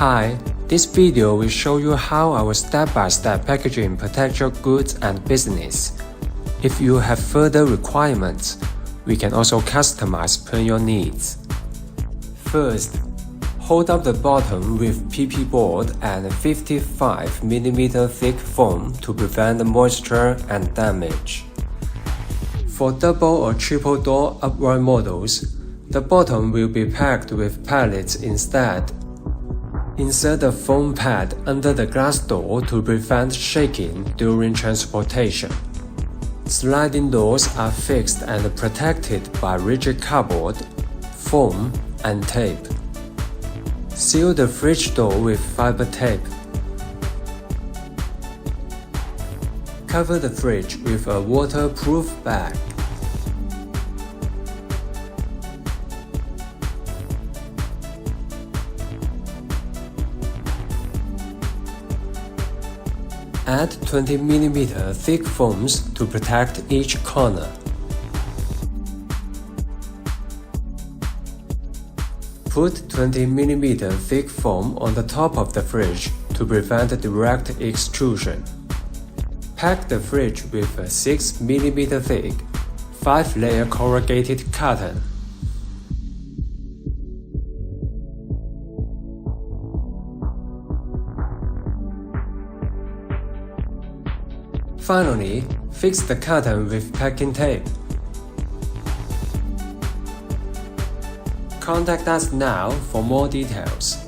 Hi, this video will show you how our step-by-step packaging protects your goods and business. If you have further requirements, we can also customize per your needs. First, hold up the bottom with PP board and 55mm thick foam to prevent moisture and damage. For double or triple door upright models, the bottom will be packed with pallets instead. Insert the foam pad under the glass door to prevent shaking during transportation. Sliding doors are fixed and protected by rigid cardboard, foam, and tape. Seal the fridge door with fiber tape. Cover the fridge with a waterproof bag. Add 20mm thick foams to protect each corner. Put 20mm thick foam on the top of the fridge to prevent direct extrusion. Pack the fridge with a 6mm thick, 5-layer corrugated carton. Finally, fix the carton with packing tape. Contact us now for more details.